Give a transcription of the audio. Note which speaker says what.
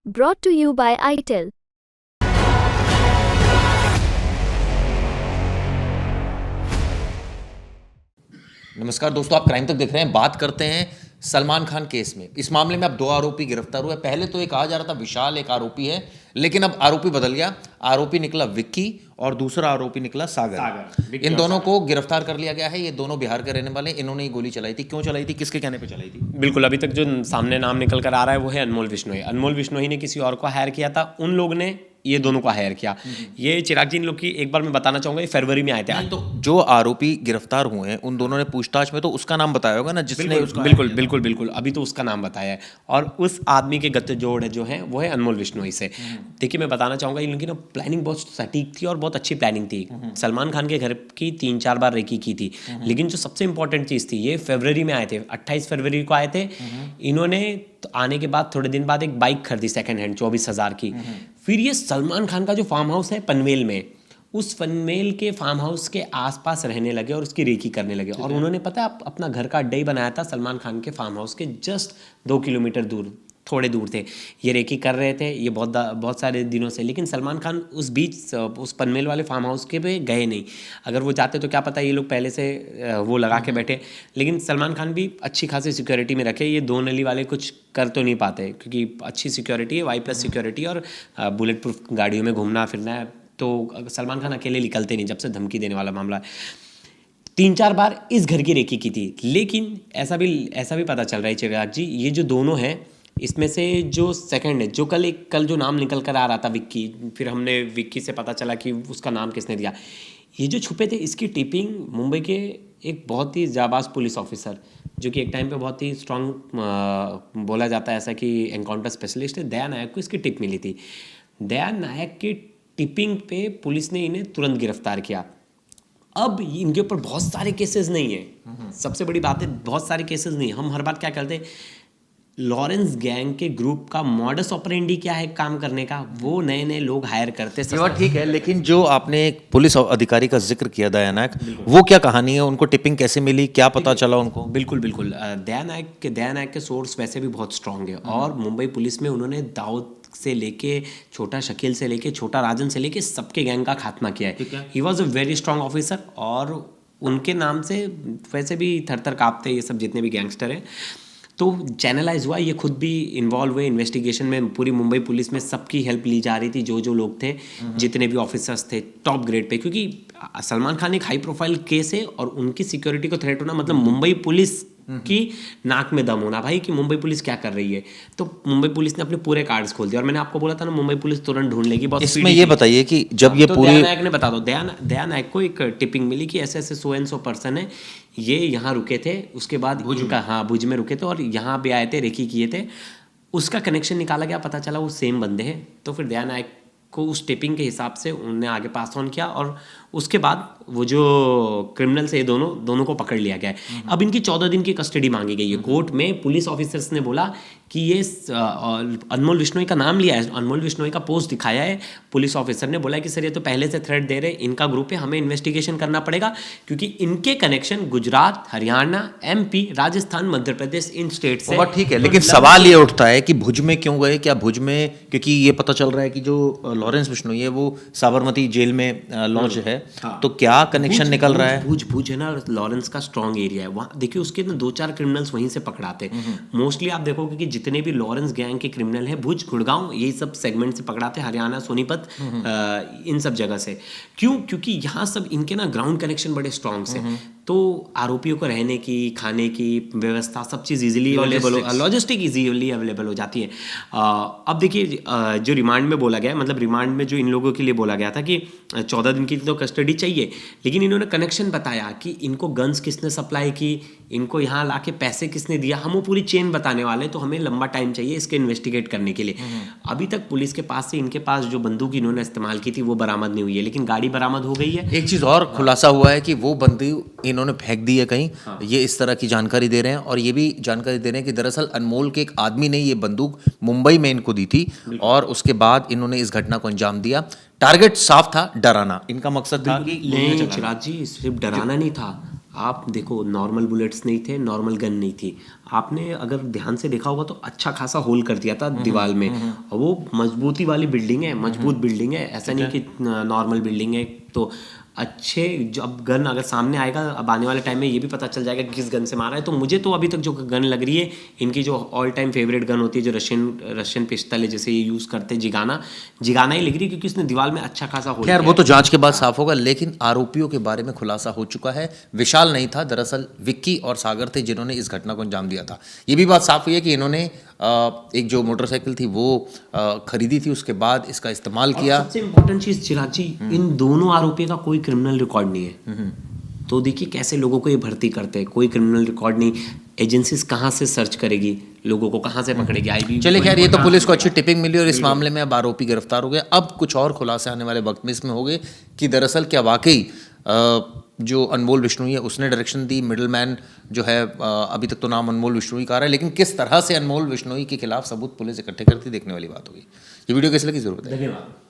Speaker 1: Brought to you by ITEL.
Speaker 2: नमस्कार दोस्तों, आप क्राइम तक देख रहे हैं। बात करते हैं सलमान खान केस में। इस मामले में अब 2 आरोपी गिरफ्तार हुए। पहले तो ये कहा जा रहा था विशाल एक आरोपी है, लेकिन अब आरोपी बदल गया। आरोपी निकला विक्की और दूसरा आरोपी निकला सागर। इन दोनों को गिरफ्तार कर लिया गया है। ये दोनों बिहार के रहने वाले। इन्होंने ही गोली चलाई थी। क्यों चलाई थी, किसके कहने पे चलाई थी?
Speaker 3: बिल्कुल, अभी तक जो सामने नाम निकल कर आ रहा है वो है अनमोल विश्नोई। अनमोल विश्नोई ने किसी और को हायर किया था, उन लोग ने ये दोनों को हायर किया। ये चिराग जी, इन लोग की एक बार मैं बताना चाहूंगा, ये फरवरी में आए थे।
Speaker 2: तो जो आरोपी गिरफ्तार हुए हैं उन दोनों ने पूछताछ में तो उसका नाम बताया होगा ना, जिसने उसका
Speaker 3: बिल्कुल बिल्कुल बिल्कुल अभी तो उसका नाम बताया है। और उस आदमी के गठजोड़ जो है वो है अनमोल विश्नोई से। देखिए, मैं बताना चाहूंगा, इनकी ना प्लानिंग बहुत सटीक थी और बहुत अच्छी प्लानिंग थी। सलमान खान के घर की 3-4 बार रेकी की थी, लेकिन जो सबसे इंपॉर्टेंट चीज़ थी, ये फरवरी में आए थे। 28 फरवरी को आए थे। इन्होंने तो आने के बाद थोड़े दिन बाद एक बाइक खरीदी सेकंड हैंड 24,000 की। फिर ये सलमान खान का जो फार्म हाउस है पनवेल में, उस पनवेल के फार्म हाउस के आसपास रहने लगे और उसकी रेकी करने लगे। और उन्होंने पता है अपना घर का अड्डा ही बनाया था सलमान खान के फार्म हाउस के जस्ट 2 किलोमीटर दूर, थोड़े दूर थे। ये रेकी कर रहे थे ये बहुत सारे दिनों से, लेकिन सलमान खान उस बीच उस पनवेल वाले फार्म हाउस के पे गए नहीं। अगर वो जाते तो क्या पता ये लोग पहले से वो लगा के बैठे। लेकिन सलमान खान भी अच्छी खासी सिक्योरिटी में रखे। ये 2 नली वाले कुछ कर तो नहीं पाते, क्योंकि अच्छी सिक्योरिटी है, Y+ सिक्योरिटी और बुलेट प्रूफ गाड़ियों में घूमना फिरना है। तो सलमान खान अकेले निकलते नहीं, जब से धमकी देने वाला मामला है। 3-4 बार इस घर की रेकी की थी। लेकिन ऐसा भी पता चल रहा है चिराग जी, ये जो दोनों हैं, इसमें से जो सेकंड है, जो कल जो नाम निकल कर आ रहा था विक्की, फिर हमने विक्की से पता चला कि उसका नाम किसने दिया। ये जो छुपे थे, इसकी टिपिंग मुंबई के एक बहुत ही जाबाज पुलिस ऑफिसर, जो कि एक टाइम पे बहुत ही स्ट्रांग बोला जाता है ऐसा कि एनकाउंटर स्पेशलिस्ट है, दया नायक को इसकी टिप मिली थी। दया नायक की टिपिंग पे पुलिस ने इन्हें तुरंत गिरफ्तार किया। अब इनके ऊपर बहुत सारे केसेस नहीं है। सबसे बड़ी बात है, बहुत सारे केसेस नहीं। हम हर बार क्या करते हैं, लॉरेंस गैंग के ग्रुप का मॉडस ऑपरेंडी क्या है काम करने का, वो नए नए लोग हायर करते हैं।
Speaker 2: ये बात ठीक है, लेकिन जो आपने एक पुलिस अधिकारी का जिक्र किया दया नायक, वो क्या कहानी है? उनको टिपिंग कैसे मिली, क्या पता चला उनको?
Speaker 3: बिल्कुल दया नायक के सोर्स वैसे भी बहुत स्ट्रांग है। और मुंबई पुलिस में उन्होंने दाऊद से लेके छोटा शकील से लेके छोटा राजन से लेके सबके गैंग का खात्मा किया है। He was a very strong officer, और उनके नाम से वैसे भी थर कांपते ये सब जितने भी गैंगस्टर हैं। तो चैनलाइज हुआ, ये खुद भी इन्वॉल्व हुए इन्वेस्टिगेशन में। पूरी मुंबई पुलिस में सबकी हेल्प ली जा रही थी, जो लोग थे, जितने भी ऑफिसर्स थे टॉप ग्रेड पे, क्योंकि सलमान खान एक हाई प्रोफाइल केस है और उनकी सिक्योरिटी को थ्रेट होना मतलब मुंबई पुलिस की नाक में दम होना भाई, कि मुंबई पुलिस क्या कर रही है। तो मुंबई पुलिस ने अपने पूरे कार्ड्स खोल दिए। और मैंने आपको बोला था ना, मुंबई पुलिस तुरंत ढूंढ लेगी। बहुत
Speaker 2: इसमें ये बताइए कि जब ये
Speaker 3: तो
Speaker 2: पूरी
Speaker 3: दया नायक ने बता दो, दया नायक को एक टिपिंग मिली कि ऐसे ऐसे सो एंड सो पर्सन है, ये यहाँ रुके थे, उसके बाद भुज में रुके थे और यहाँ भी आए थे, रेकी किए थे। उसका कनेक्शन निकाला गया, पता चला वो सेम बंदे हैं। तो फिर दया नायक को उस टिपिंग के हिसाब से उन्होंने आगे पास ऑन किया, और उसके बाद वो जो क्रिमिनल्स है दोनों को पकड़ लिया गया है। अब इनकी 14 दिन की कस्टडी मांगी गई है कोर्ट में। पुलिस ऑफिसर्स ने बोला कि ये अनमोल विश्नोई का नाम लिया है, अनमोल विश्नोई का पोस्ट दिखाया है। पुलिस ऑफिसर ने बोला कि सर ये तो पहले से थ्रेट दे रहे, इनका ग्रुप है, हमें इन्वेस्टिगेशन करना पड़ेगा, क्योंकि इनके कनेक्शन गुजरात, हरियाणा, MP, राजस्थान, मध्य प्रदेश, इन स्टेट से।
Speaker 2: ठीक है, लेकिन सवाल ये उठता है कि भुज में क्यों गए? क्या भुज में, क्योंकि ये पता चल रहा है कि जो लॉरेंस विश्नोई है वो साबरमती जेल में लॉन्च है। तो क्या कनेक्शन निकल रहा है?
Speaker 3: भुज है ना, लॉरेंस का स्ट्रॉन्ग एरिया है वहाँ। देखिए, उसके ना 2-4 क्रिमिनल्स वहीं से पकड़ाते। मोस्टली आप देखोगे कि जितने भी लॉरेंस गैंग के क्रिमिनल हैं, भुज, गुड़गांव, यही सब सेगमेंट से पकड़ाते, हरियाणा, सोनीपत, इन सब जगह से। क्यों? क्योंकि यहाँ सब इनके ना ग्राउंड कनेक्शन बड़े स्ट्रॉन्ग से। तो आरोपियों को रहने की, खाने की व्यवस्था, सब चीज़ इजीली अवेलेबल हो, लॉजिस्टिक इजीली अवेलेबल हो जाती है। अब देखिए, जो रिमांड में बोला गया, मतलब रिमांड में जो इन लोगों के लिए बोला गया था कि 14 दिन की तो कस्टडी चाहिए, लेकिन इन्होंने कनेक्शन बताया कि इनको गन्स किसने सप्लाई की, इनको यहाँ लाके पैसे किसने दिया, हम वो पूरी चेन बताने वाले। तो हमें लंबा टाइम चाहिए इसके इन्वेस्टिगेट करने के लिए। अभी तक पुलिस के पास से इनके पास जो बंदूक इन्होंने इस्तेमाल की थी वो बरामद नहीं हुई है, लेकिन गाड़ी बरामद हो गई है।
Speaker 2: एक चीज और खुलासा हुआ है कि वो बंदूक इन्होंने फेंक दी है कहीं। ये इस तरह की जानकारी दे रहे हैं, और ये भी जानकारी दे रहे हैं कि दरअसल अनमोल के एक आदमी ने ये बंदूक मुंबई में इनको दी थी, और उसके बाद इन्होंने इस घटना को अंजाम दिया। टारगेट साफ था, डराना। इनका मकसद था कि
Speaker 3: नहीं चिराग जी, सिर्फ डराना नहीं था, आप देखो, नॉर्मल बुलेट्स नहीं थे, नॉर्मल गन नहीं थी। आपने अगर ध्यान से देखा होगा तो अच्छा खासा होल कर दिया था दीवार में, और वो मजबूती वाली बिल्डिंग है, मजबूत बिल्डिंग है, ऐसा नहीं कि नॉर्मल बिल्डिंग है। तो अच्छे, जब गन अगर सामने आएगा अब आने वाले टाइम में ये भी पता चल जाएगा कि किस गन से मारा है। तो मुझे तो अभी तक जो गन लग रही है, इनकी जो ऑल टाइम फेवरेट गन होती है, जो रशियन पिस्टल है जैसे ये यूज़ करते हैं, जिगाना ही लग रही है, क्योंकि इसने दीवार में अच्छा खासा होल
Speaker 2: खैर
Speaker 3: किया
Speaker 2: वो तो जांच के बाद साफ होगा। लेकिन आरोपियों के बारे में खुलासा हो चुका है। विशाल नहीं था, दरअसल विक्की और सागर थे जिन्होंने इस घटना को अंजाम दिया था। ये भी बात साफ हुई है कि इन्होंने एक जो मोटरसाइकिल थी वो खरीदी थी, उसके बाद इसका इस्तेमाल
Speaker 3: है।
Speaker 2: किया।
Speaker 3: और सबसे इम्पोर्टेंट चीज़ चिराग जी, इन दोनों आरोपियों का कोई क्रिमिनल रिकॉर्ड नहीं है। तो देखिए कैसे लोगों को ये भर्ती करते हैं, कोई क्रिमिनल रिकॉर्ड नहीं। एजेंसीज कहाँ से सर्च करेगी, लोगों को कहाँ से पकड़ेगी? आईबी।
Speaker 2: चलिए खैर, ये तो पुलिस को अच्छी टिपिंग मिली और इस मामले में अब आरोपी गिरफ्तार हो गए। अब कुछ और खुलासे आने वाले वक्त में इसमें हो गए कि दरअसल क्या वाकई जो अनमोल विश्नोई है उसने डायरेक्शन दी। मिडलमैन जो है, अभी तक तो नाम अनमोल विश्नोई का आ रहा है, लेकिन किस तरह से अनमोल विश्नोई के खिलाफ सबूत पुलिस इकट्ठे करती, देखने वाली बात होगी। ये वीडियो कैसे लगी जरूर बताइए।
Speaker 3: धन्यवाद।